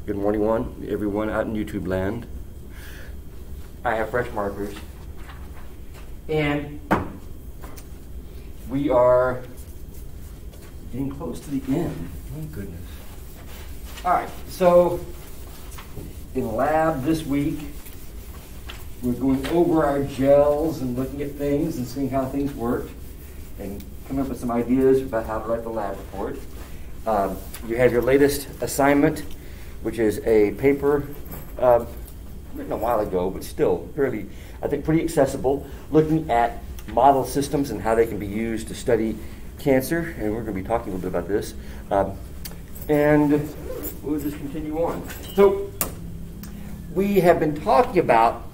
Good morning, everyone out in YouTube land. I have fresh markers. And we are getting close to the end. Oh, goodness. All right, so in lab this week, we're going over our gels and looking at things and seeing how things work and coming up with some ideas about how to write the lab report. You have your latest assignment, which is a paper written a while ago, but still fairly, I think, pretty accessible, looking at model systems and how they can be used to study cancer, and we're going to be talking a little bit about this. And we'll just continue on. So we have been talking about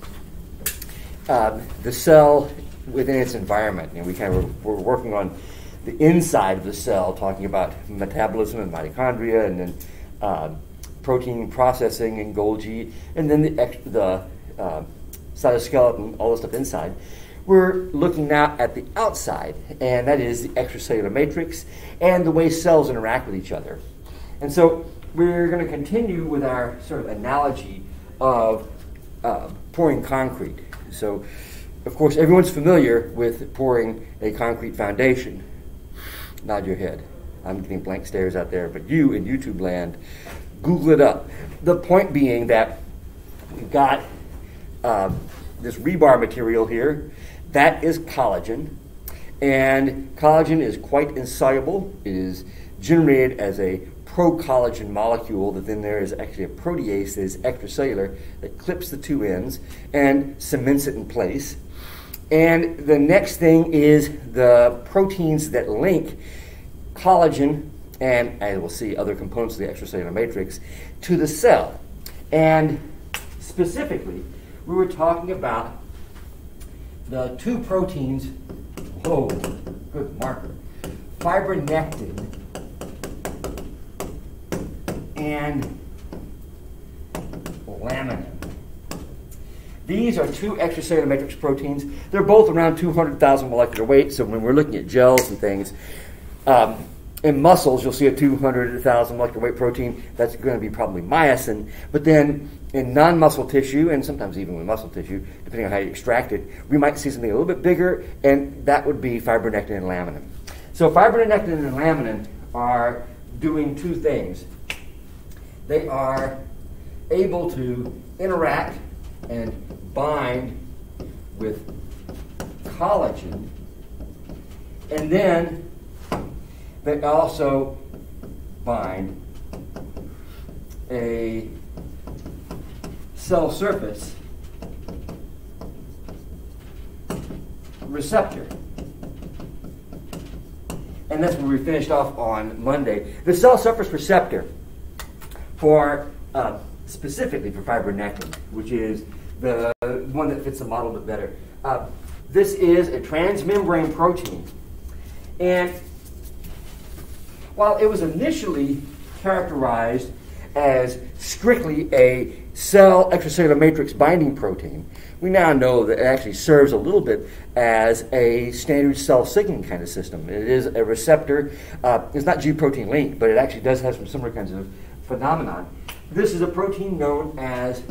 the cell within its environment, and we're working on the inside of the cell, talking about metabolism and mitochondria, and then protein processing and Golgi, and then the cytoskeleton, all the stuff inside. We're looking now at the outside, and that is the extracellular matrix and the way cells interact with each other. And so we're going to continue with our sort of analogy of pouring concrete. So, of course, everyone's familiar with pouring a concrete foundation. Nod your head. I'm getting blank stares out there, but you in YouTube land, Google it up. The point being that we've got this rebar material here. That is collagen, and collagen is quite insoluble. It is generated as a pro-collagen molecule that then there is actually a protease that is extracellular that clips the two ends and cements it in place. And the next thing is the proteins that link collagen and, as we'll see, other components of the extracellular matrix to the cell. And specifically, we were talking about the two proteins, whoa, good marker, fibronectin and laminin. These are two extracellular matrix proteins. They're both around 200,000 molecular weight, so when we're looking at gels and things, in muscles, you'll see a 200,000 molecular weight protein. That's going to be probably myosin. But then in non-muscle tissue, and sometimes even with muscle tissue, depending on how you extract it, we might see something a little bit bigger, and that would be fibronectin and laminin. So fibronectin and laminin are doing two things. They are able to interact and bind with collagen, and then they also bind a cell surface receptor. And that's where we finished off on Monday. The cell surface receptor for specifically for fibronectin, which is the one that fits the model a bit better. This is a transmembrane protein. And while it was initially characterized as strictly a cell extracellular matrix binding protein, we now know that it actually serves a little bit as a standard cell signaling kind of system. It is a receptor. It's not G-protein linked, but it actually does have some similar kinds of phenomenon. This is a protein known as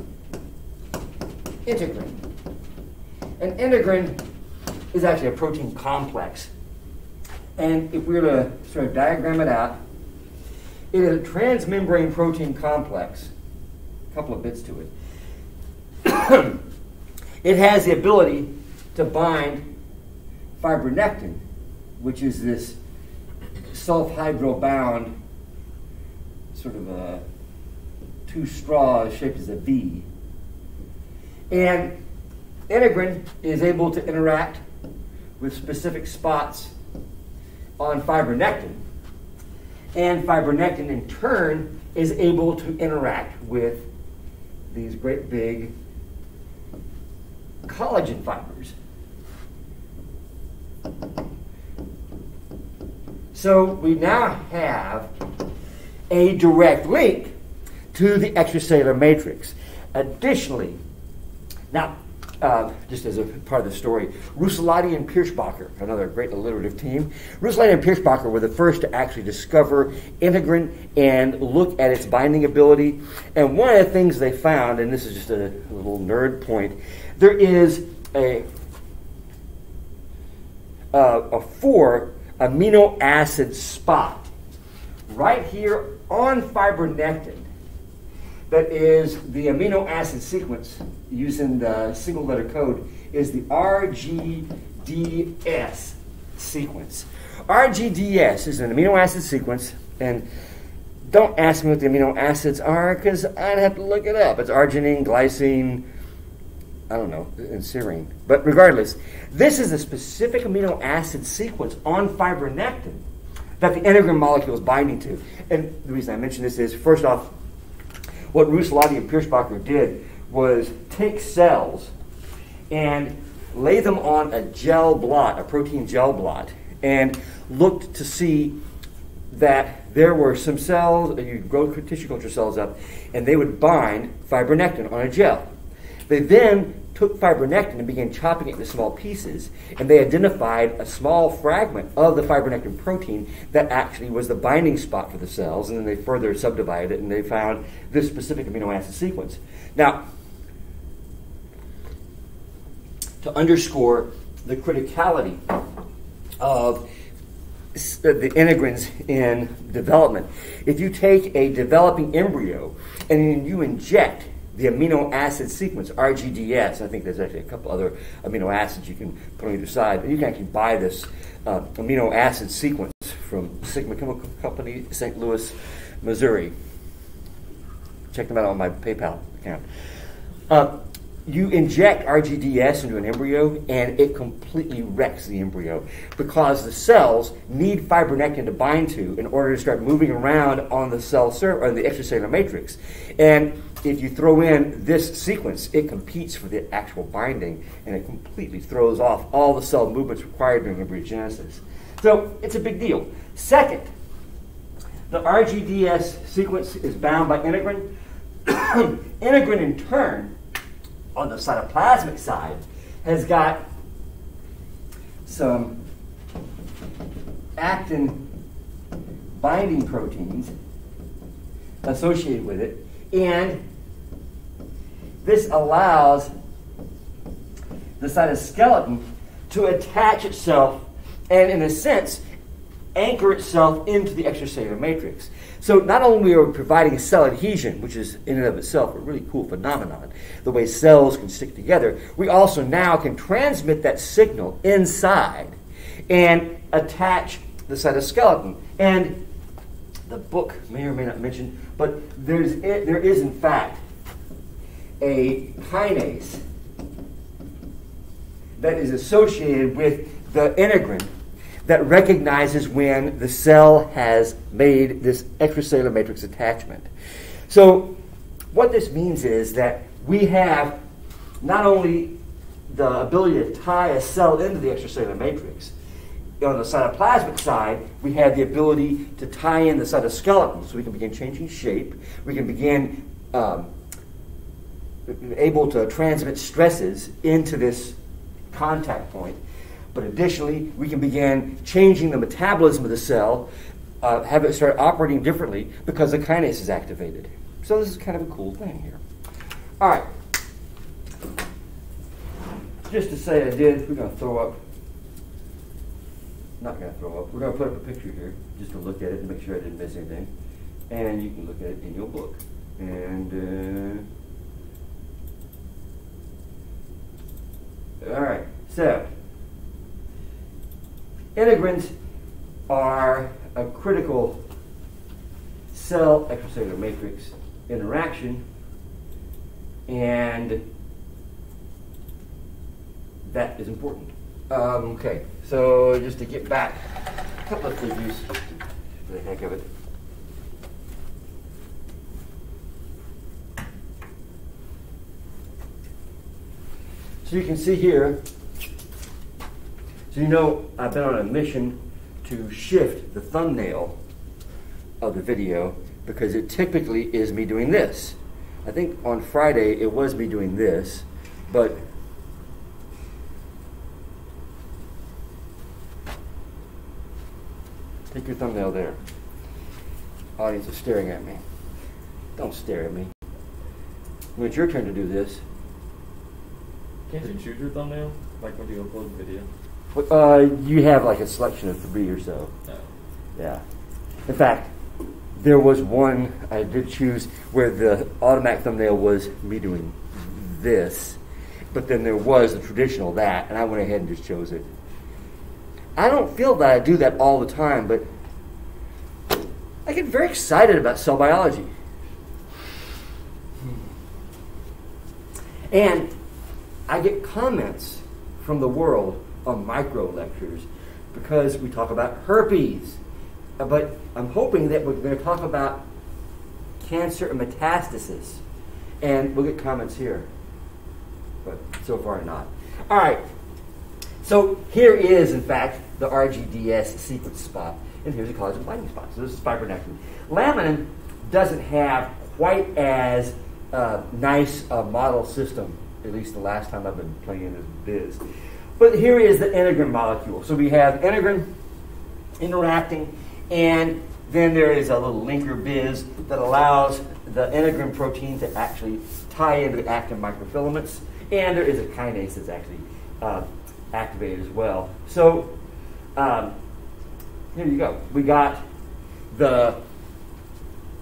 integrin. And integrin is actually a protein complex. And if we were to sort of diagram it out, it is a transmembrane protein complex. A couple of bits to it. It has the ability to bind fibronectin, which is this sulfhydrobound sort of a two straws shaped as a V. And integrin is able to interact with specific spots on fibronectin. And fibronectin, in turn, is able to interact with these great big collagen fibers. So we now have a direct link to the extracellular matrix. Additionally, now just as a part of the story, Russellati and Pirschbacher, another great alliterative team. Russellati and Pirschbacher were the first to actually discover integrin and look at its binding ability. And one of the things they found, and this is just a little nerd point, there is a 4 amino acid spot right here on fibronectin that is the amino acid sequence using the single letter code is the RGDS sequence. RGDS is an amino acid sequence, and don't ask me what the amino acids are because I'd have to look it up. It's arginine, glycine, I don't know, and serine. But regardless, this is a specific amino acid sequence on fibronectin that the integrin molecule is binding to. And the reason I mention this is, first off, what Russellati and Pirschbacher did was take cells and lay them on a gel blot, a protein gel blot, and looked to see that there were some cells, you grow tissue culture cells up, and they would bind fibronectin on a gel. They then took fibronectin and began chopping it into small pieces, and they identified a small fragment of the fibronectin protein that actually was the binding spot for the cells, and then they further subdivided it, and they found this specific amino acid sequence. Now, to underscore the criticality of the integrins in development, if you take a developing embryo and you inject the amino acid sequence, RGDS, I think there's actually a couple other amino acids you can put on either side, but you can actually buy this amino acid sequence from Sigma Chemical Company, St. Louis, Missouri. Check them out on my PayPal account. You inject RGDS into an embryo, and it completely wrecks the embryo because the cells need fibronectin to bind to in order to start moving around on the cell or the extracellular matrix. And if you throw in this sequence, it competes for the actual binding, and it completely throws off all the cell movements required during embryogenesis. So it's a big deal. Second, the RGDS sequence is bound by integrin. Integrin, in turn, on the cytoplasmic side, has got some actin binding proteins associated with it, and this allows the cytoskeleton to attach itself and, in a sense, anchor itself into the extracellular matrix. So not only are we providing cell adhesion, which is in and of itself a really cool phenomenon, the way cells can stick together, we also now can transmit that signal inside and attach the cytoskeleton. And the book may or may not mention, but there is in fact a kinase that is associated with the integrin that recognizes when the cell has made this extracellular matrix attachment. So what this means is that we have not only the ability to tie a cell into the extracellular matrix, on the cytoplasmic side, we have the ability to tie in the cytoskeleton, so we can begin changing shape, we can begin able to transmit stresses into this contact point. But additionally, we can begin changing the metabolism of the cell, have it start operating differently because the kinase is activated. So this is kind of a cool thing here. All right. Just to say I did, we're going to throw up. Not going to throw up. We're going to put up a picture here just to look at it and make sure I didn't miss anything. And you can look at it in your book. And all right. So integrins are a critical cell extracellular matrix interaction, and that is important. Okay, so just to get back, a couple of figures for the heck of it. So you can see here, so you know I've been on a mission to shift the thumbnail of the video because it typically is me doing this. I think on Friday it was me doing this, but thumbnail there. Audience is staring at me. Don't stare at me. When it's your turn to do this. Can't you choose your thumbnail? Like when you upload the video? You have like a selection of 3 or so. No. Yeah. In fact, there was one I did choose where the automatic thumbnail was me doing this, but then there was the traditional that, and I went ahead and just chose it. I don't feel that I do that all the time, but I get very excited about cell biology. And I get comments from the world on micro lectures because we talk about herpes. But I'm hoping that we're going to talk about cancer and metastasis. And we'll get comments here. But so far not. All right. So here is, in fact, the RGDS sequence spot. And here's a collagen binding spot. So this is fibronectin. Laminin doesn't have quite as nice a model system, at least the last time I've been playing in this biz. But here is the integrin molecule. So we have integrin interacting, and then there is a little linker biz that allows the integrin protein to actually tie into the actin microfilaments, and there is a kinase that's actually activated as well. So here you go. We got the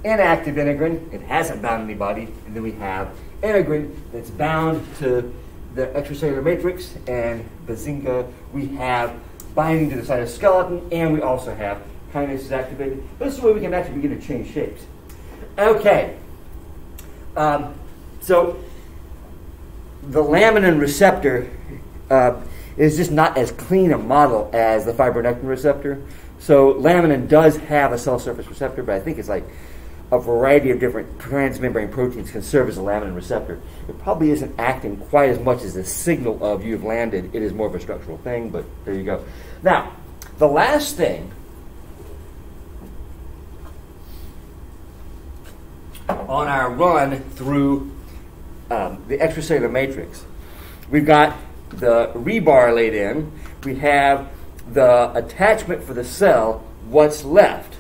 inactive integrin. It hasn't bound anybody, and then we have integrin that's bound to the extracellular matrix, and bazinga, we have binding to the cytoskeleton, and we also have kinases activated. This is where we can actually begin to change shapes. Okay. So the laminin receptor is just not as clean a model as the fibronectin receptor. So laminin does have a cell surface receptor, but I think it's like a variety of different transmembrane proteins can serve as a laminin receptor. It probably isn't acting quite as much as the signal of you've landed. It is more of a structural thing, but there you go. Now, the last thing on our run through the extracellular matrix, we've got the rebar laid in. We have the attachment for the cell. What's left?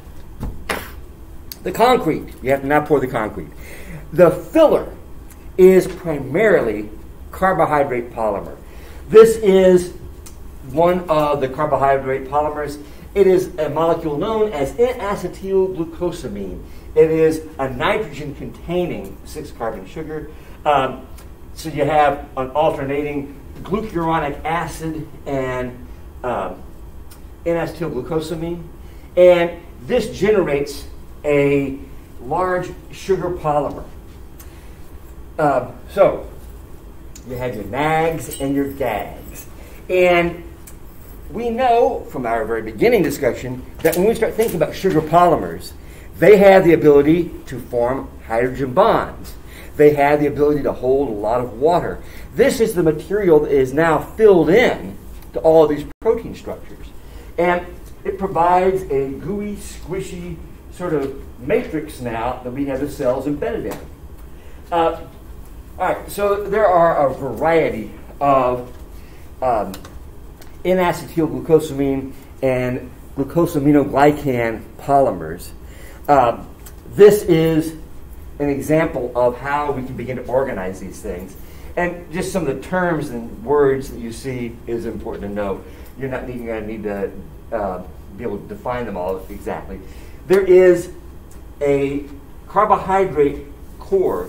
The concrete. You have to now pour the concrete. The filler is primarily carbohydrate polymer. This is one of the carbohydrate polymers. It is a molecule known as N-acetylglucosamine. It is a nitrogen-containing 6-carbon sugar. So you have an alternating glucuronic acid and N-acetylglucosamine. And this generates a large sugar polymer. So you have your nags and your gags. And we know from our very beginning discussion that when we start thinking about sugar polymers, they have the ability to form hydrogen bonds. They have the ability to hold a lot of water. This is the material that is now filled in to all of these protein structures. And it provides a gooey, squishy sort of matrix now that we have the cells embedded in. All right, so there are a variety of N-acetylglucosamine and glucosaminoglycan polymers. This is an example of how we can begin to organize these things. And just some of the terms and words that you see is important to know. You're not going to need to be able to define them all exactly. There is a carbohydrate core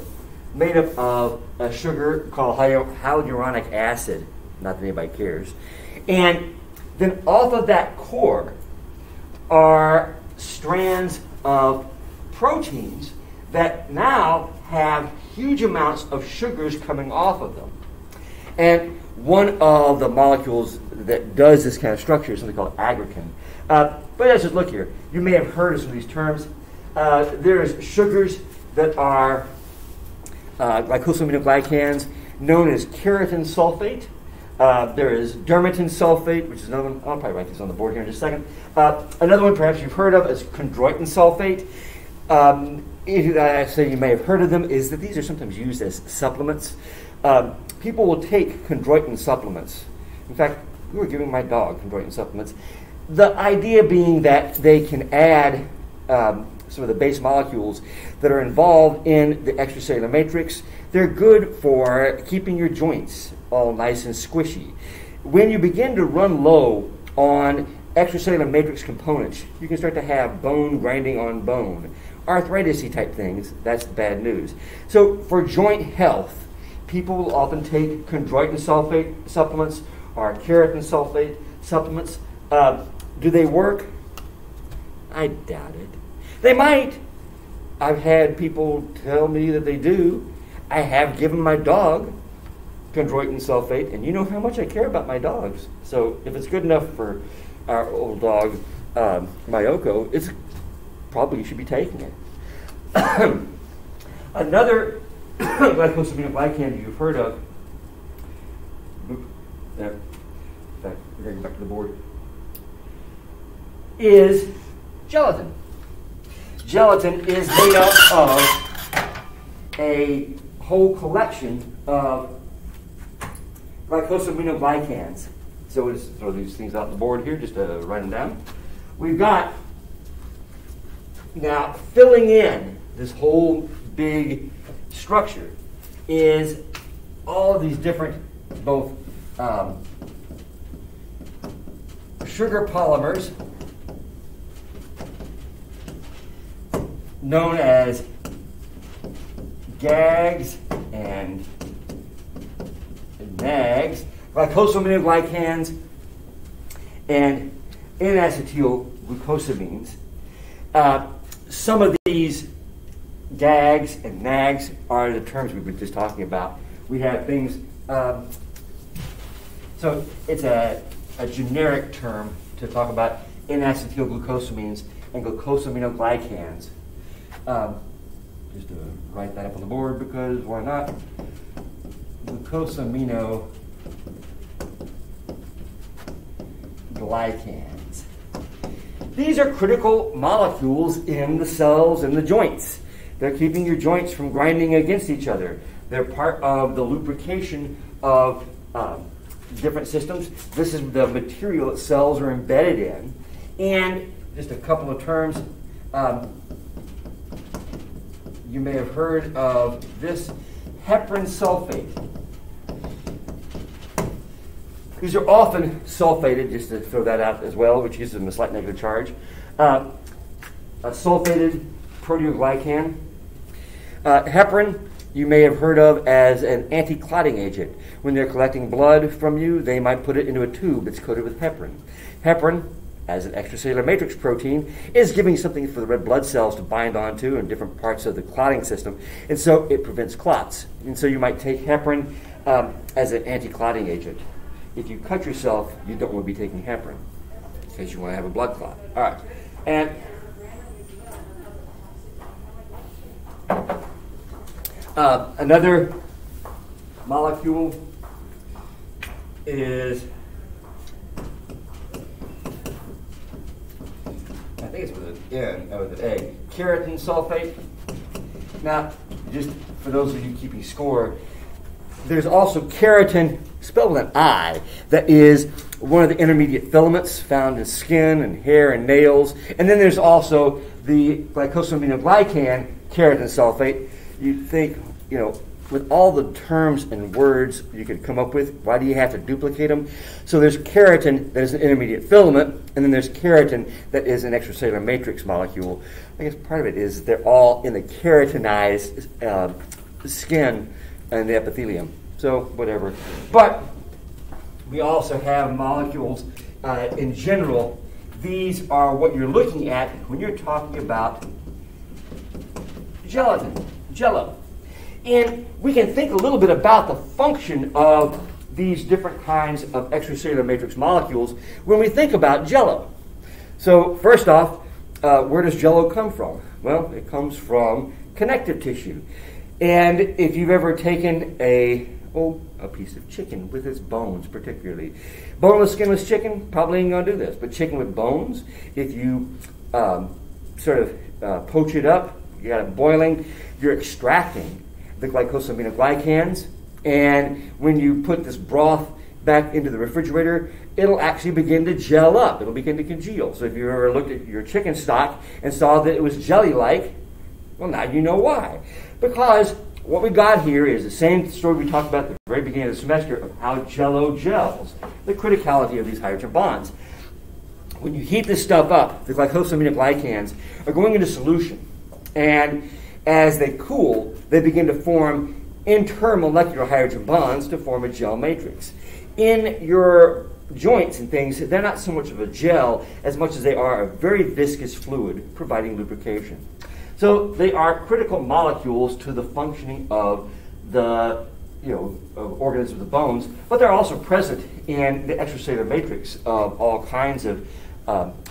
made up of a sugar called hyaluronic acid, not that anybody cares. And then off of that core are strands of proteins that now have huge amounts of sugars coming off of them. And one of the molecules that does this kind of structure is something called aggrecan. But let's just look here. You may have heard of some of these terms. There's sugars that are glycosaminoglycans, known as keratin sulfate. There is dermatin sulfate, which is another one. I'll probably write this on the board here in just a second. Another one perhaps you've heard of is chondroitin sulfate. I say you may have heard of them, is that these are sometimes used as supplements. People will take chondroitin supplements. In fact, we were giving my dog chondroitin supplements. The idea being that they can add some of the base molecules that are involved in the extracellular matrix. They're good for keeping your joints all nice and squishy. When you begin to run low on extracellular matrix components, you can start to have bone grinding on bone, arthritis-y type things. That's bad news. So for joint health, people will often take chondroitin sulfate supplements or keratin sulfate supplements. Do they work? I doubt it. They might. I've had people tell me that they do. I have given my dog chondroitin sulfate, and you know how much I care about my dogs. So if it's good enough for our old dog, Mayoko, it's probably you should be taking it. Another glycosaminoglycan you've heard of, there, we're going back to the board, is gelatin. Gelatin is made up of a whole collection of glycosaminoglycans. So we'll just throw these things out on the board here just to write them down. We've got, now filling in this whole big structure is all of these different both sugar polymers known as GAGs and NAGs, glycosaminoglycans, and N-acetylglucosamines. Some of these GAGs and NAGs are the terms we were just talking about. We have things, so it's a generic term to talk about N-acetylglucosamines and glucosaminoglycans. Just to write that up on the board because why not? Glucosaminoglycans. These are critical molecules in the cells and the joints. They're keeping your joints from grinding against each other. They're part of the lubrication of different systems. This is the material that cells are embedded in. And just a couple of terms. You may have heard of this heparin sulfate. These are often sulfated, just to throw that out as well, which gives them a slight negative charge. A sulfated proteoglycan. Heparin, you may have heard of as an anti-clotting agent. When they're collecting blood from you, they might put it into a tube that's coated with heparin. Heparin, as an extracellular matrix protein, is giving something for the red blood cells to bind onto in different parts of the clotting system, and so it prevents clots. And so you might take heparin as an anti-clotting agent. If you cut yourself, you don't want to be taking heparin because you want to have a blood clot. All right, and another molecule is, I think it's with an N, with an A, keratin sulfate. Now, just for those of you keeping score, there's also keratin, spelled with an I, that is one of the intermediate filaments found in skin and hair and nails. And then there's also the glycosaminoglycan, keratin sulfate. You'd think, you know, with all the terms and words you could come up with, why do you have to duplicate them? So there's keratin that is an intermediate filament, and then there's keratin that is an extracellular matrix molecule. I guess part of it is they're all in the keratinized skin and the epithelium. So whatever. But we also have molecules in general. These are what you're looking at when you're talking about gelatin, jello. And we can think a little bit about the function of these different kinds of extracellular matrix molecules when we think about jello. So first off, where does jello come from? Well, it comes from connective tissue. And if you've ever taken a piece of chicken with its bones particularly, boneless, skinless chicken, probably ain't going to do this, but chicken with bones, if you sort of poach it up, you got it boiling, you're extracting the glycosaminoglycans, and when you put this broth back into the refrigerator, it'll actually begin to gel up. It'll begin to congeal. So if you ever looked at your chicken stock and saw that it was jelly-like, well, now you know why. Because what we got here is the same story we talked about at the very beginning of the semester of how Jell-O gels, the criticality of these hydrogen bonds. When you heat this stuff up, the glycosaminoglycans are going into solution. And as they cool, they begin to form intermolecular hydrogen bonds to form a gel matrix. In your joints and things, they're not so much of a gel as much as they are a very viscous fluid providing lubrication. So they are critical molecules to the functioning of the of organisms of the bones, but they're also present in the extracellular matrix of all kinds of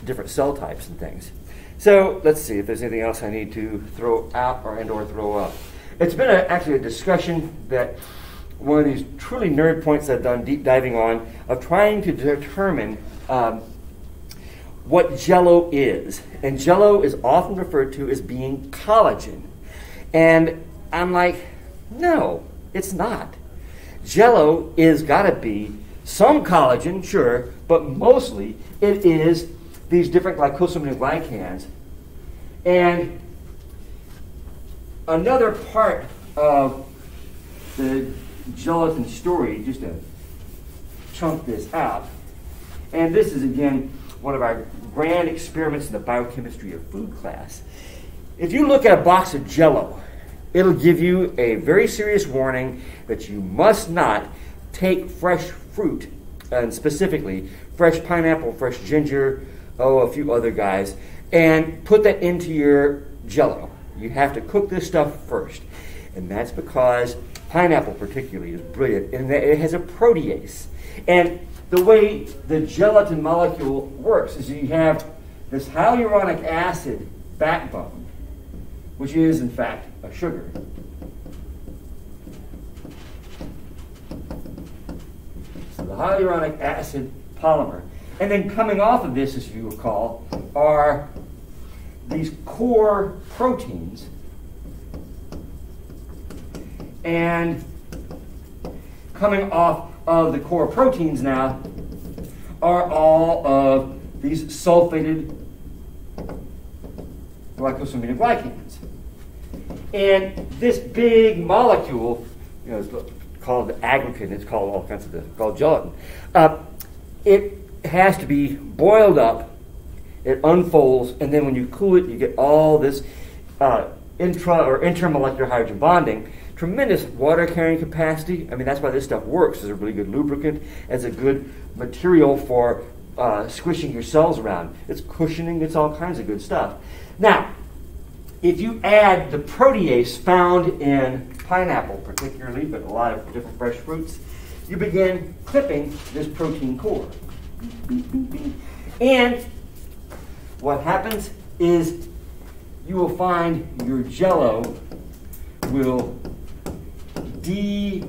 different cell types and things. So let's see if there's anything else I need to throw out or throw up. It's been actually a discussion that one of these truly nerd points I've done deep diving on of trying to determine what Jell-O is. And Jell-O is often referred to as being collagen. And I'm like, no, it's not. Jell-O is got to be some collagen, sure, but mostly it is these different glycosaminoglycans. And another part of the gelatin story, just to chunk this out, and this is again one of our grand experiments in the biochemistry of food class. If you look at a box of Jell-O, it'll give you a very serious warning that you must not take fresh fruit, and specifically fresh pineapple, fresh ginger, a few other guys, and put that into your Jell-O. You have to cook this stuff first. And that's because pineapple particularly is brilliant in that it has a protease. And the way the gelatin molecule works is you have this hyaluronic acid backbone, which is in fact a sugar. So the hyaluronic acid polymer. And then coming off of this, as you recall, are these core proteins. And coming off of the core proteins now are all of these sulfated glycosaminoglycans. And this big molecule, it's called aggregate, it's called all kinds of this, called gelatin. It has to be boiled up, it unfolds, and then when you cool it, you get all this intra or intermolecular hydrogen bonding. Tremendous water carrying capacity. I mean, that's why this stuff works as a really good lubricant, as a good material for squishing your cells around. It's cushioning, it's all kinds of good stuff. Now, if you add the protease found in pineapple particularly, but a lot of different fresh fruits, you begin clipping this protein core. And what happens is you will find your Jell-O will de-gel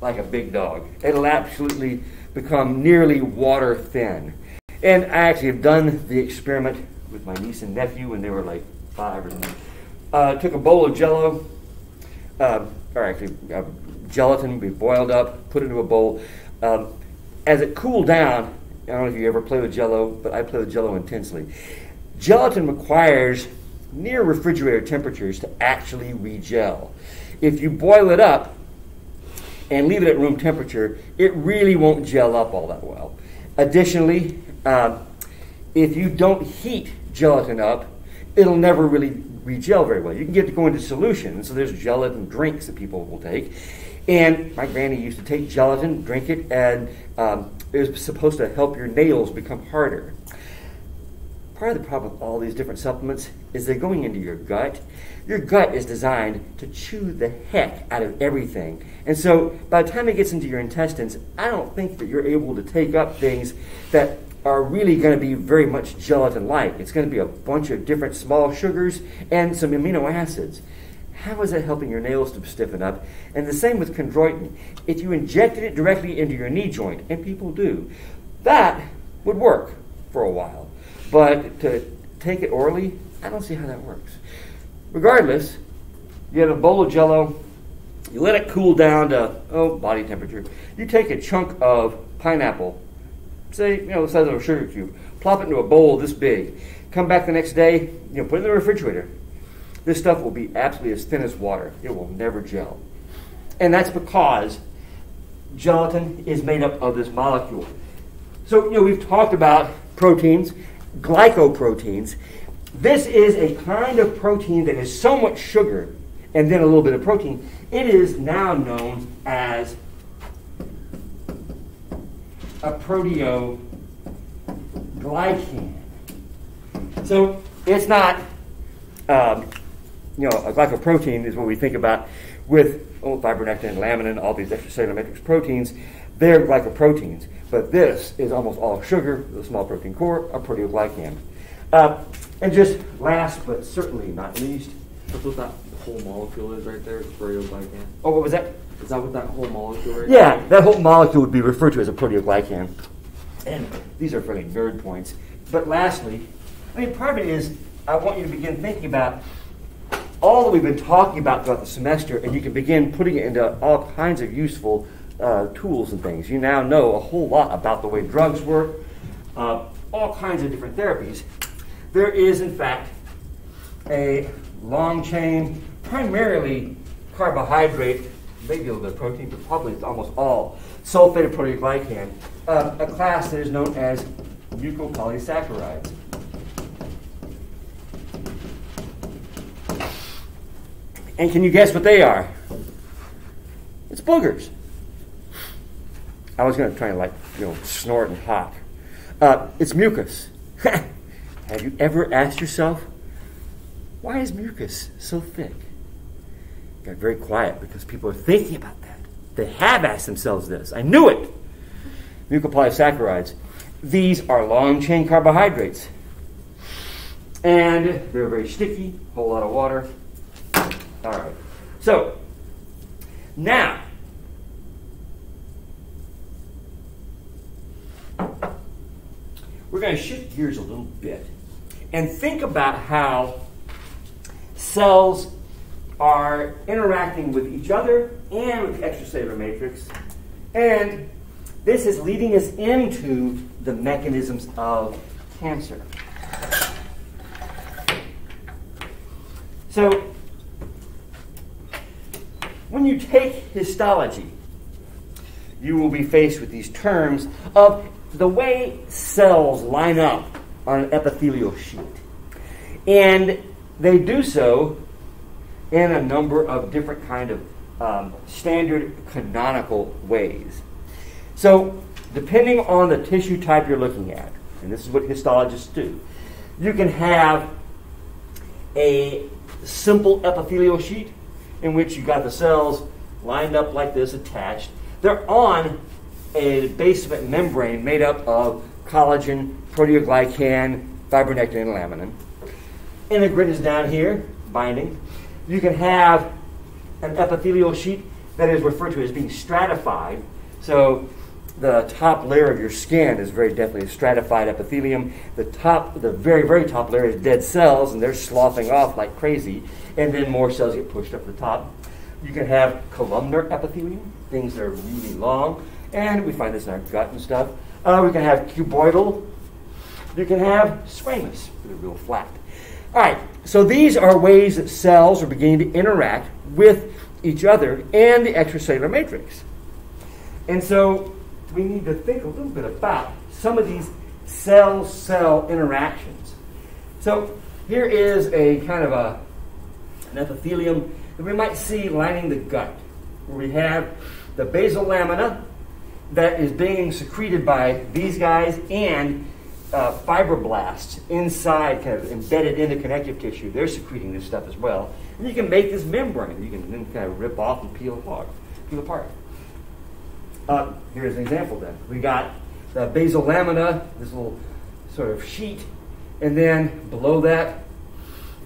like a big dog. It'll absolutely become nearly water thin. And I actually have done the experiment with my niece and nephew when they were like 5 or something. Took a bowl of Jell-O, gelatin, we boiled up, put it into a bowl. As it cooled down, I don't know if you ever play with Jell-O, but I play with Jell-O intensely. Gelatin requires near refrigerator temperatures to actually re-gel. If you boil it up and leave it at room temperature, it really won't gel up all that well. Additionally, if you don't heat gelatin up, it'll never really re-gel very well. You can get it to go into solution, so there's gelatin drinks that people will take. And my granny used to take gelatin, drink it, and it was supposed to help your nails become harder. Part of the problem with all these different supplements is they're going into your gut. Your gut is designed to chew the heck out of everything. And so by the time it gets into your intestines, I don't think that you're able to take up things that are really going to be very much gelatin-like. It's going to be a bunch of different small sugars and some amino acids. How is that helping your nails to stiffen up? And the same with chondroitin. If you injected it directly into your knee joint, and people do, that would work for a while. But to take it orally, I don't see how that works. Regardless, you have a bowl of Jell-O, You let it cool down to, body temperature. You take a chunk of pineapple, say, the size of a sugar cube, plop it into a bowl this big. Come back the next day, put it in the refrigerator. This stuff will be absolutely as thin as water. It will never gel. And that's because gelatin is made up of this molecule. So, we've talked about proteins, glycoproteins. This is a kind of protein that is so much sugar and then a little bit of protein. It is now known as a proteoglycan. So it's not, a glycoprotein is what we think about with fibronectin and laminin, all these extracellular matrix proteins. They're glycoproteins. But this is almost all sugar with a small protein core, a proteoglycan. And just last but certainly not least, That's what that whole molecule is right there, is proteoglycan. what was that? Is that what that whole molecule right Yeah, there? that whole molecule would be referred to as a proteoglycan. And these are fairly nerd points. But lastly, part of it is I want you to begin thinking about all that we've been talking about throughout the semester, and you can begin putting it into all kinds of useful tools and things. You now know a whole lot about the way drugs work, all kinds of different therapies. There is, in fact, a long chain, primarily carbohydrate, maybe a little bit of protein, but probably it's almost all sulfated proteoglycan, a class that is known as mucopolysaccharides. And can you guess what they are? It's boogers. I was going to try and snort and hop. It's mucus. Have you ever asked yourself, why is mucus so thick? Got very quiet because people are thinking about that. They have asked themselves this. I knew it. Mucopolysaccharides. These are long-chain carbohydrates. And they're very sticky, a whole lot of water. All right. So, now, we're going to shift gears a little bit and think about how cells are interacting with each other and with the extracellular matrix. And this is leading us into the mechanisms of cancer. So, when you take histology, you will be faced with these terms of the way cells line up on an epithelial sheet. And they do so in a number of different kind of standard canonical ways. So, depending on the tissue type you're looking at, and this is what histologists do, you can have a simple epithelial sheet in which you've got the cells lined up like this, attached. They're on a basement membrane made up of collagen, proteoglycan, fibronectin, and laminin. Integrin is down here, binding. You can have an epithelial sheet that is referred to as being stratified. So the top layer of your skin is very definitely a stratified epithelium. The very, very top layer is dead cells, and they're sloughing off like crazy. And then more cells get pushed up the top. You can have columnar epithelium, things that are really long. And we find this in our gut and stuff. We can have cuboidal. You can have squamous, they're real flat. All right, so these are ways that cells are beginning to interact with each other and the extracellular matrix. And so we need to think a little bit about some of these cell-cell interactions. So here is a kind of an epithelium that we might see lining the gut, where we have the basal lamina that is being secreted by these guys and fibroblasts inside, kind of embedded in the connective tissue. They're secreting this stuff as well. And you can make this membrane. You can then kind of rip off and peel apart. Here's an example then. We got the basal lamina, this little sort of sheet, and then below that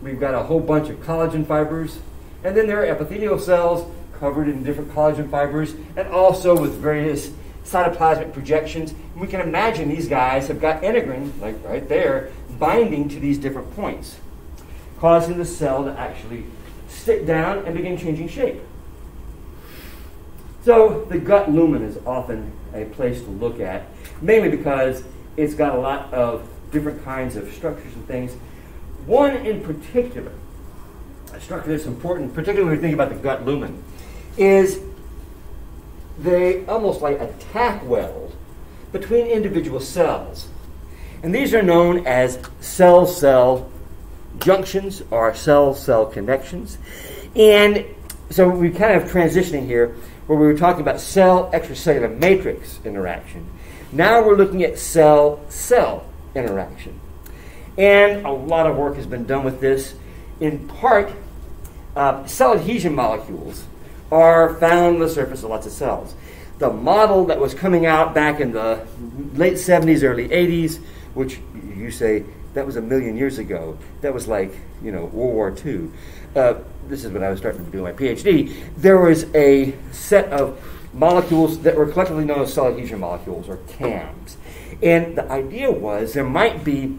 we've got a whole bunch of collagen fibers, and then there are epithelial cells covered in different collagen fibers, and also with various cytoplasmic projections. And we can imagine these guys have got integrin, like right there, binding to these different points, causing the cell to actually stick down and begin changing shape. So the gut lumen is often a place to look at, mainly because it's got a lot of different kinds of structures and things. One in particular, a structure that's important, particularly when we think about the gut lumen, is they almost like a tack weld between individual cells. And these are known as cell-cell junctions or cell-cell connections. And so we're kind of transitioning here where we were talking about cell-extracellular matrix interaction. Now we're looking at cell-cell interaction. And a lot of work has been done with this. In part, cell adhesion molecules are found on the surface of lots of cells. The model that was coming out back in the late 70s, early 80s, which you say, that was 1,000,000 years ago. That was like, World War II. This is when I was starting to do my PhD. There was a set of molecules that were collectively known as cell adhesion molecules, or CAMs. And the idea was there might be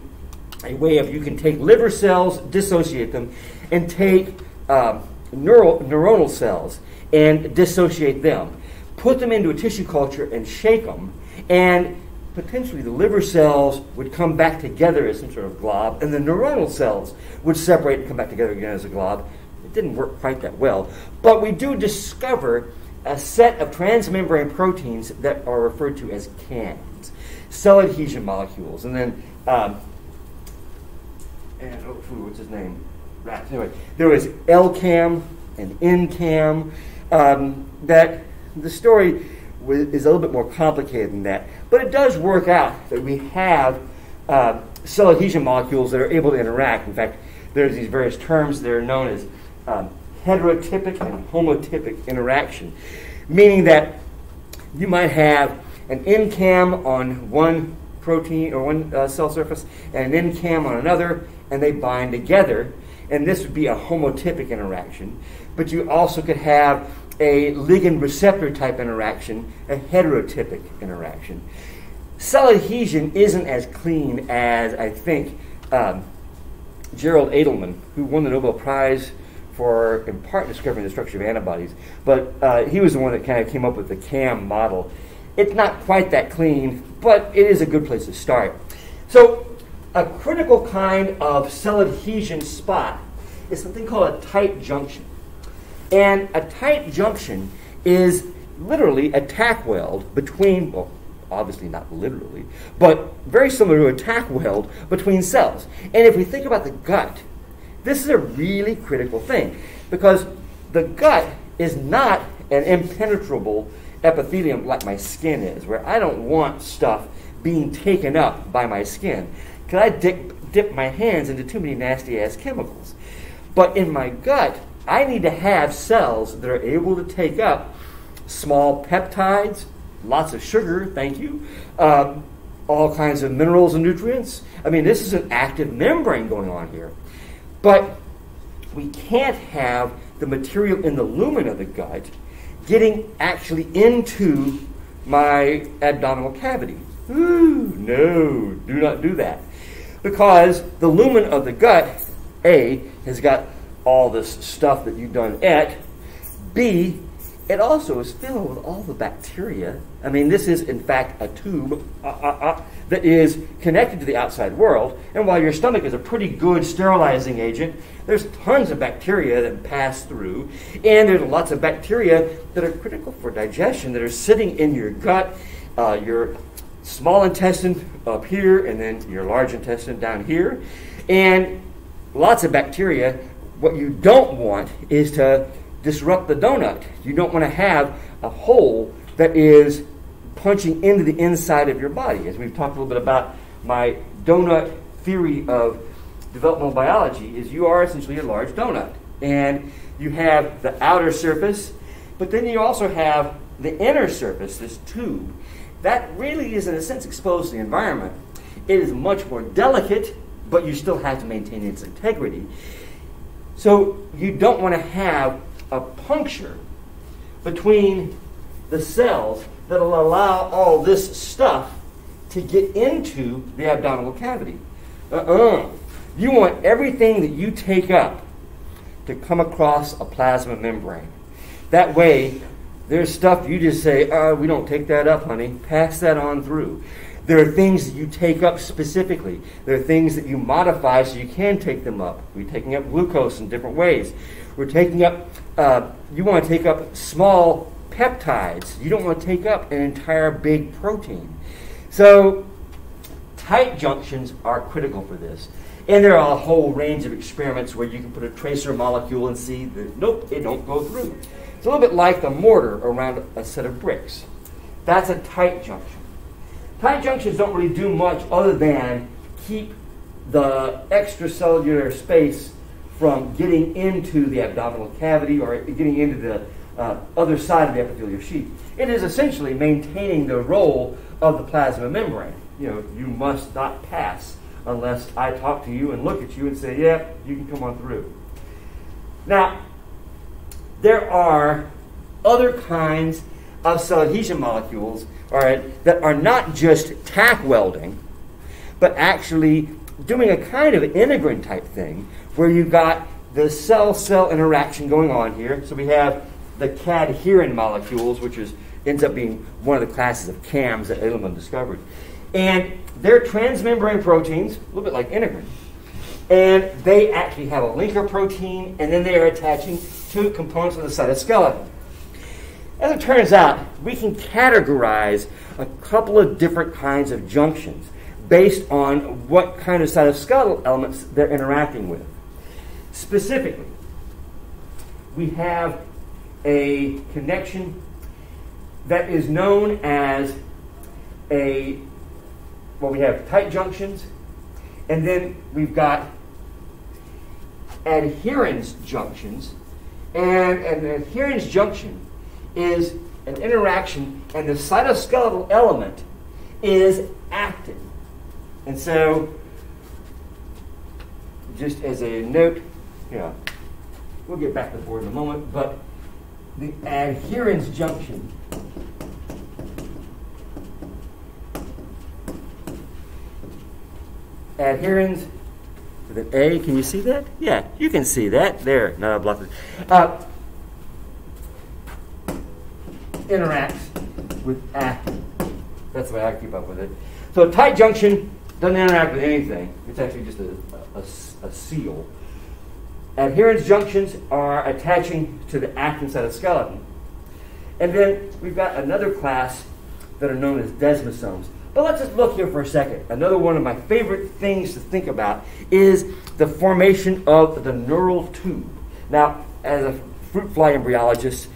a way of you can take liver cells, dissociate them, and take neuronal cells and dissociate them. Put them into a tissue culture and shake them, and potentially the liver cells would come back together as some sort of glob, and the neuronal cells would separate and come back together again as a glob. It didn't work quite that well, but we do discover a set of transmembrane proteins that are referred to as CAMs, cell adhesion molecules. And then, what's his name? Right. Anyway, there was LCAM and NCAM. That the story is a little bit more complicated than that, but it does work out that we have cell adhesion molecules that are able to interact. In fact, there's these various terms that are known as heterotypic and homotypic interaction, meaning that you might have an NCAM on one protein or one cell surface and an NCAM on another, and they bind together, and this would be a homotypic interaction. But you also could have a ligand-receptor type interaction, a heterotypic interaction. Cell adhesion isn't as clean as, I think, Gerald Edelman, who won the Nobel Prize for, in part, discovering the structure of antibodies, but he was the one that kind of came up with the CAM model. It's not quite that clean, but it is a good place to start. So a critical kind of cell adhesion spot is something called a tight junction. And a tight junction is literally a tack weld between, well, obviously not literally, but very similar to a tack weld between cells. And if we think about the gut, this is a really critical thing, because the gut is not an impenetrable epithelium like my skin is, where I don't want stuff being taken up by my skin, because I dip my hands into too many nasty-ass chemicals. But in my gut, I need to have cells that are able to take up small peptides, lots of sugar, thank you, all kinds of minerals and nutrients. I mean, this is an active membrane going on here. But we can't have the material in the lumen of the gut getting actually into my abdominal cavity. Ooh, no, do not do that. Because the lumen of the gut, A, has got all this stuff that you've done at. B, it also is filled with all the bacteria. I mean, this is, in fact, a tube that is connected to the outside world. And while your stomach is a pretty good sterilizing agent, there's tons of bacteria that pass through. And there's lots of bacteria that are critical for digestion that are sitting in your gut, your small intestine up here, and then your large intestine down here. And lots of bacteria. What you don't want is to disrupt the donut. You don't want to have a hole that is punching into the inside of your body. As we've talked a little bit about, my donut theory of developmental biology is you are essentially a large donut. And you have the outer surface, but then you also have the inner surface, this tube. That really is, in a sense, exposed to the environment. It is much more delicate, but you still have to maintain its integrity. So you don't want to have a puncture between the cells that will allow all this stuff to get into the abdominal cavity. You want everything that you take up to come across a plasma membrane. That way, There's stuff you just say, we don't take that up, honey. Pass that on through. There are things that you take up specifically. There are things that you modify so you can take them up. We're taking up glucose in different ways. We're taking up, you want to take up small peptides. You don't want to take up an entire big protein. So tight junctions are critical for this. And there are a whole range of experiments where you can put a tracer molecule and see that, nope, it don't go through. It's a little bit like the mortar around a set of bricks. That's a tight junction. Tight junctions don't really do much other than keep the extracellular space from getting into the abdominal cavity or getting into the other side of the epithelial sheath. It is essentially maintaining the role of the plasma membrane. You must not pass unless I talk to you and look at you and say, yeah, you can come on through. Now, there are other kinds of cell adhesion molecules, all right, that are not just tack welding, but actually doing a kind of integrin type thing where you've got the cell-cell interaction going on here. So we have the cadherin molecules, which ends up being one of the classes of CAMs that Edelman discovered. And they're transmembrane proteins, a little bit like integrin. And they actually have a linker protein, and then they are attaching to components of the cytoskeleton. As it turns out, we can categorize a couple of different kinds of junctions based on what kind of cytoskeletal elements they're interacting with. Specifically, we have a connection that is known as we have tight junctions, and then we've got adherens junctions, and an adherens junction is an interaction, and the cytoskeletal element is active. And so, just as a note, we'll get back to the board in a moment, but the adherens junction adherens with an A. Can you see that? Yeah, you can see that. There, not a blocker. Interacts with actin. That's the way I keep up with it. So a tight junction doesn't interact with anything. It's actually just a seal. Adherens junctions are attaching to the actin cytoskeleton. And then we've got another class that are known as desmosomes. But let's just look here for a second. Another one of my favorite things to think about is the formation of the neural tube. Now, as a fruit fly embryologist,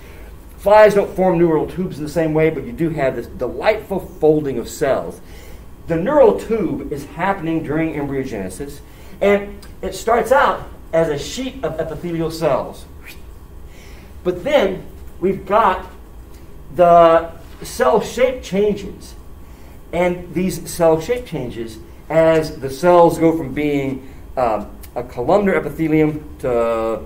flies don't form neural tubes in the same way, but you do have this delightful folding of cells. The neural tube is happening during embryogenesis, and it starts out as a sheet of epithelial cells. But then we've got the cell shape changes. And these cell shape changes, as the cells go from being a columnar epithelium to,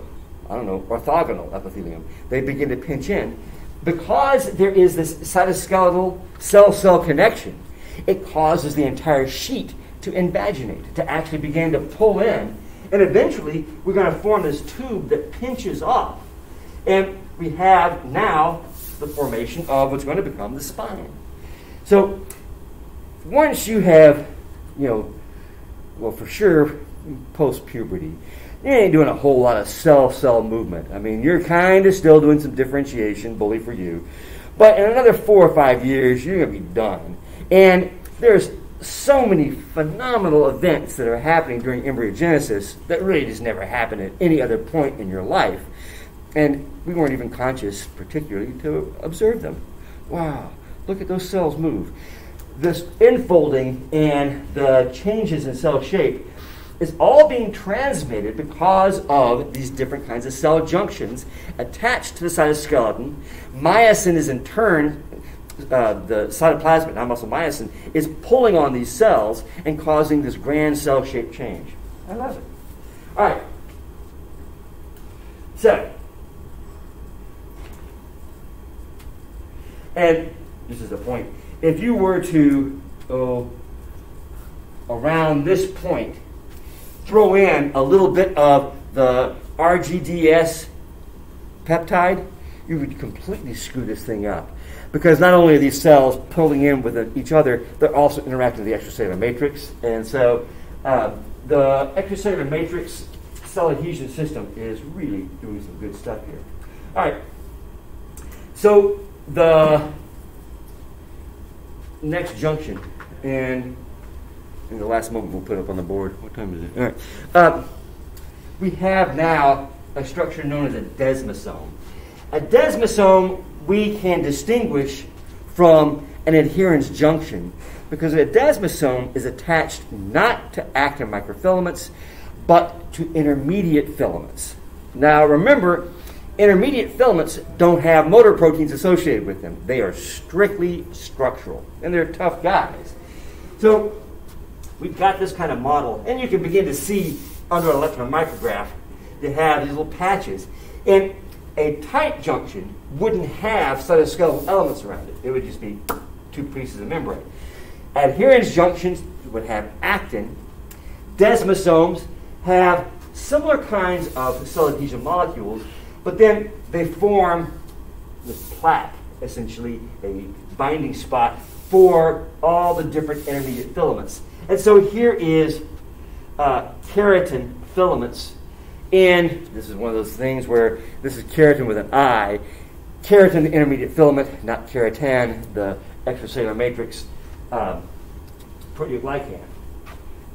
orthogonal epithelium, they begin to pinch in. Because there is this cytoskeletal cell-cell connection, it causes the entire sheet to invaginate, to actually begin to pull in. And eventually, we're going to form this tube that pinches off. And we have now the formation of what's going to become the spine. So once you have, for sure, post-puberty, you ain't doing a whole lot of cell-cell movement. I mean, you're kind of still doing some differentiation, bully for you. But in another 4 or 5 years, you're going to be done. And there's so many phenomenal events that are happening during embryogenesis that really just never happen at any other point in your life. And we weren't even conscious, particularly, to observe them. Wow, look at those cells move. This infolding and the changes in cell shape is all being transmitted because of these different kinds of cell junctions attached to the cytoskeleton. Myosin is in turn, the cytoplasmic, non-muscle myosin, is pulling on these cells and causing this grand cell shape change. I love it. All right. So, and this is the point. If you were to, around this point, throw in a little bit of the RGDS peptide, you would completely screw this thing up. Because not only are these cells pulling in with each other, they're also interacting with the extracellular matrix. And so the extracellular matrix cell adhesion system is really doing some good stuff here. All right. So the next junction, and in the last moment we'll put it up on the board. What time is it? All right. We have now a structure known as a desmosome. A desmosome we can distinguish from an adherens junction because a desmosome is attached not to actin microfilaments but to intermediate filaments. Now remember, intermediate filaments don't have motor proteins associated with them. They are strictly structural, and they're tough guys. So we've got this kind of model, and you can begin to see under an electron micrograph they have these little patches. And a tight junction wouldn't have cytoskeletal elements around it. It would just be two pieces of membrane. Adherens junctions would have actin. Desmosomes have similar kinds of cell adhesion molecules, but then they form this plaque, essentially a binding spot for all the different intermediate filaments. And so here is keratin filaments. And this is one of those things where this is keratin with an I. Keratin, the intermediate filament, not keratin, the extracellular matrix proteoglycan.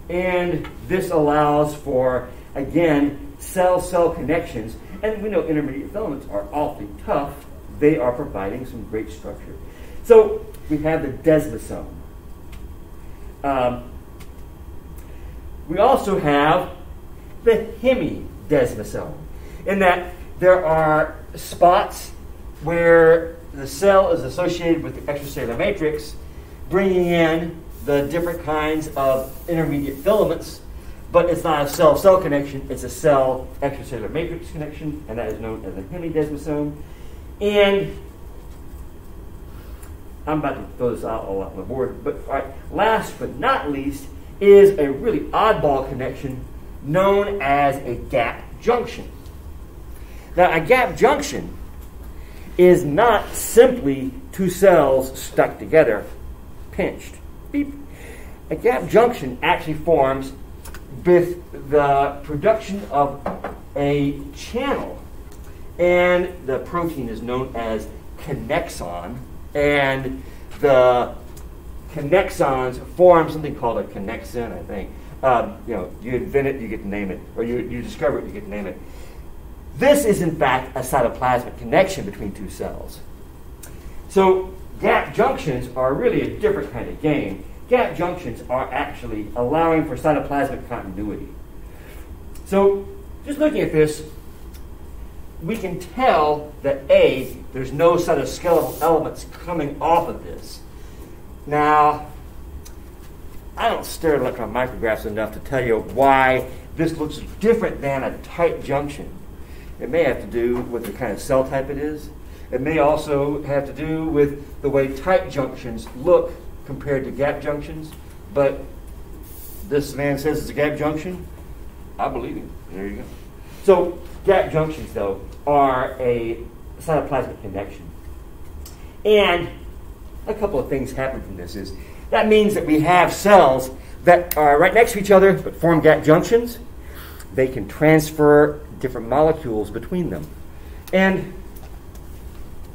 And this allows for, again, cell-cell connections. And we know intermediate filaments are awfully tough. They are providing some great structure. So we have the desmosome. We also have the hemidesmosome, in that there are spots where the cell is associated with the extracellular matrix, bringing in the different kinds of intermediate filaments, but it's not a cell-cell connection, it's a cell-extracellular matrix connection, and that is known as a hemidesmosome. And I'm about to throw this out all on the board, but all right, last but not least is a really oddball connection known as a gap junction. Now, a gap junction is not simply two cells stuck together, pinched. Beep. A gap junction actually forms with the production of a channel, and the protein is known as connexon, and the connexons form something called a connexin, I think. You invent it, you get to name it, or you discover it, you get to name it. This is, in fact, a cytoplasmic connection between two cells. So gap junctions are really a different kind of game. Gap junctions are actually allowing for cytoplasmic continuity. So just looking at this, we can tell that A, there's no cytoskeletal elements coming off of this. Now, I don't stare at electron micrographs enough to tell you why this looks different than a tight junction. It may have to do with the kind of cell type it is. It may also have to do with the way tight junctions look compared to gap junctions. But this man says it's a gap junction. I believe him. There you go. So gap junctions, though, are a cytoplasmic connection. And a couple of things happen from this is that means that we have cells that are right next to each other but form gap junctions. They can transfer different molecules between them. And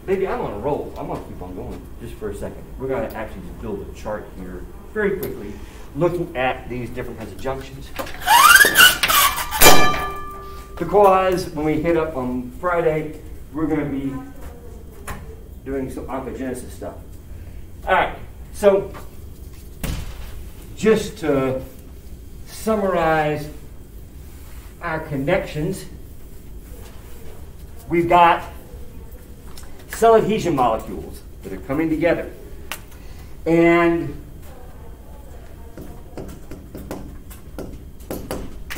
maybe I'm on a roll. I'm going to keep on going just for a second. We're going to actually just build a chart here very quickly, looking at these different kinds of junctions. Because when we hit up on Friday, we're going to be doing some oncogenesis stuff. All right, so just to summarize our connections, we've got cell adhesion molecules that are coming together. And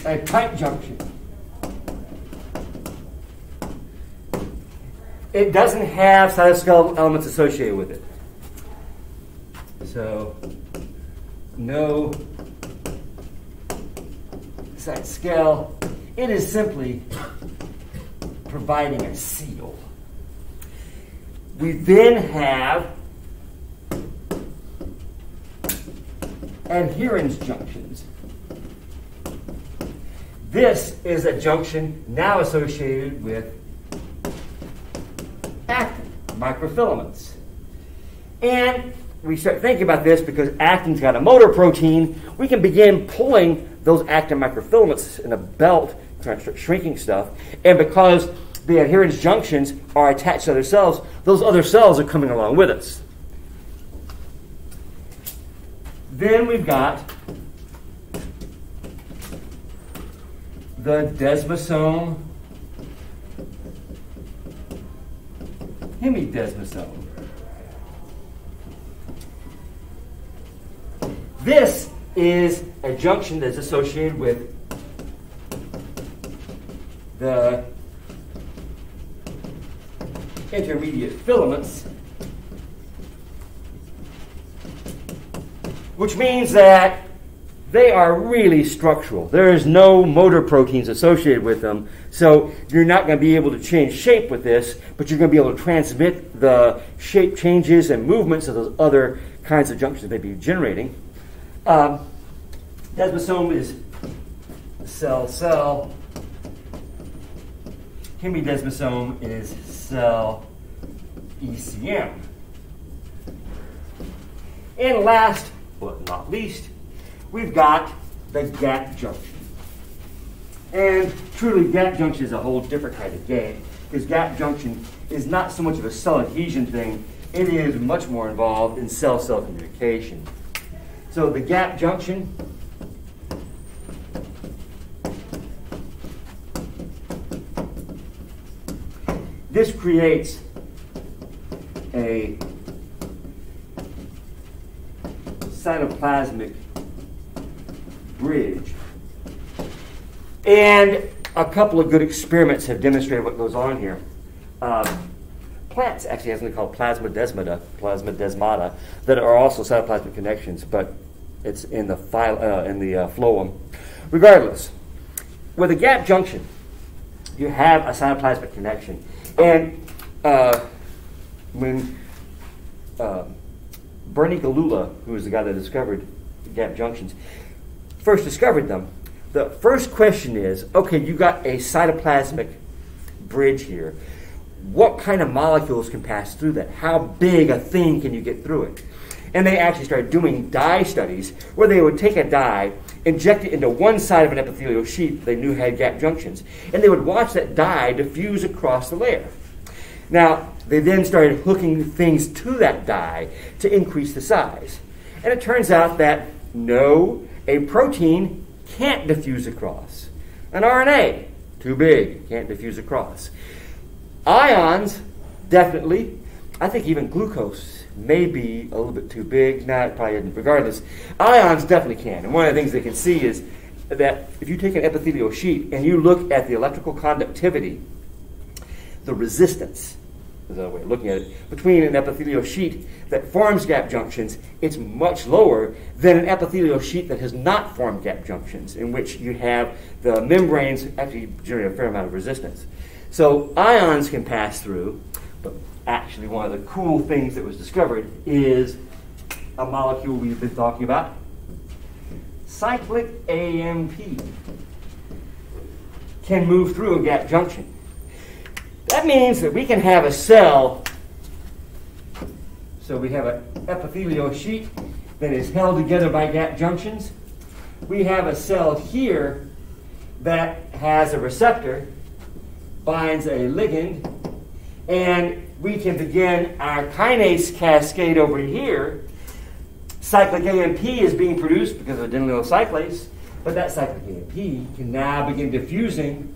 a tight junction. It doesn't have cytoskeletal elements associated with it. So, no cytoskeleton. It is simply providing a seal. We then have adherence junctions. This is a junction now associated with actin, microfilaments. And we start thinking about this because actin's got a motor protein. We can begin pulling those actin microfilaments in a belt, trying to start shrinking stuff. And because the adherence junctions are attached to other cells, those other cells are coming along with us. Then we've got the desmosome, hemidesmosome. This is a junction that's associated with the intermediate filaments, which means that they are really structural. There is no motor proteins associated with them, so you're not going to be able to change shape with this, but you're going to be able to transmit the shape changes and movements of those other kinds of junctions they may be generating. Desmosome is cell-cell. Hemidesmosome is cell ECM. And last but not least, we've got the gap junction. And truly, gap junction is a whole different kind of game, because gap junction is not so much of a cell adhesion thing, it is much more involved in cell-cell communication. So the gap junction this creates a cytoplasmic bridge. And a couple of good experiments have demonstrated what goes on here. Plants actually have something called plasmodesmata, that are also cytoplasmic connections, but it's in the phloem. Regardless, with a gap junction, you have a cytoplasmic connection. And when Bernie Galula, who was the guy that discovered gap junctions, first discovered them, the first question is, okay, you got a cytoplasmic bridge here. What kind of molecules can pass through that? How big a thing can you get through it? And they actually started doing dye studies where they would take a dye, inject it into one side of an epithelial sheet they knew had gap junctions, and they would watch that dye diffuse across the layer. Now, they then started hooking things to that dye to increase the size. And it turns out that no, a protein can't diffuse across. An RNA, too big, can't diffuse across. Ions, definitely. I think even glucose may be a little bit too big. Nah, it probably isn't. Regardless, ions definitely can. And one of the things they can see is that if you take an epithelial sheet and you look at the electrical conductivity, the resistance, is another way of looking at it, between an epithelial sheet that forms gap junctions, it's much lower than an epithelial sheet that has not formed gap junctions, in which you have the membranes actually generate a fair amount of resistance. So ions can pass through, but actually one of the cool things that was discovered is a molecule we've been talking about, cyclic AMP, can move through a gap junction. That means that we can have a cell, so we have an epithelial sheet that is held together by gap junctions. We have a cell here that has a receptor, binds a ligand, and we can begin our kinase cascade over here. Cyclic AMP is being produced because of adenylyl cyclase, but that cyclic AMP can now begin diffusing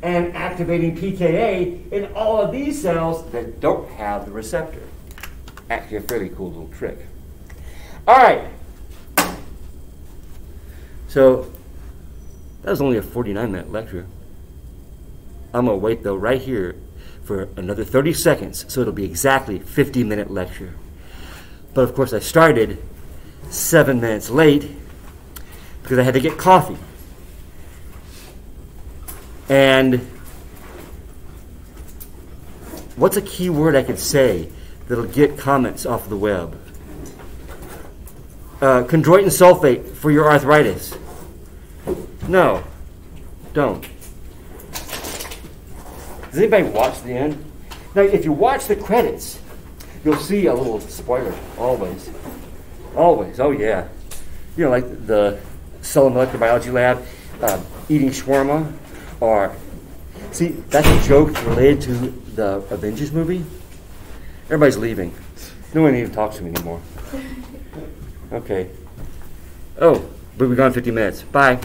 and activating pKa in all of these cells that don't have the receptor. Actually a fairly cool little trick. All right. So that was only a 49-minute lecture. I'm going to wait, though, right here for another 30 seconds, so it'll be exactly a 50-minute lecture. But, of course, I started 7 minutes late because I had to get coffee. And what's a key word I could say that'll get comments off the web. Chondroitin sulfate for your arthritis. No, don't. Does anybody watch the end? Now, if you watch the credits, you'll see a little spoiler, always. Always, oh yeah. You know, like the Cell and Molecular Biology lab, eating shawarma, or, see, that's a joke related to the Avengers movie. Everybody's leaving. No one even talks to me anymore. Okay. Oh, but we've gone 50 minutes. Bye.